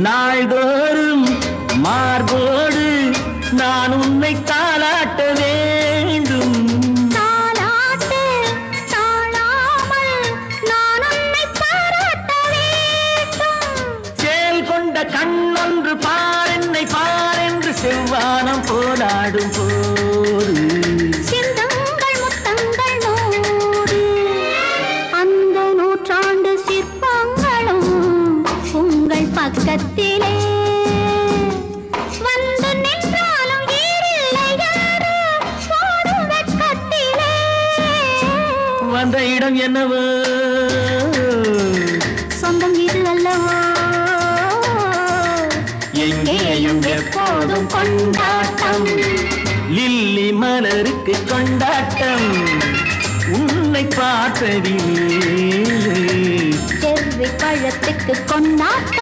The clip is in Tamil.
நாள்தோறும் மார்போடு நான் உன்னை தாளாட்ட வேண்டும். தாளாட்டு தாழாமல் நான் உன்னை பாராட்ட வேண்டும். சேல் கொண்ட கண்ணொன்று பாரென்னை பாரென்று செவ்வானம் போராடும் போது சிந்தங்கள் முத்தங்கள் நூறு. அந்த நூற்றாண்டு சிற்பங்களும் உங்கள் பக்கத்திலே வந்து நின்றாலும் ஈரில்லை யாரு போடும் வெட்கத்திலே. வந்த இடம் என்னவோ சொந்தம் இது அல்லவோ. எங்கேயும் எப்போதும் கொண்டாட்டம். லில்லி மலருக்கு கொண்டாட்டம் உன்னை பார்த்ததிலே. செவ்வி பழத்துக்கு கொண்டாட்டம்.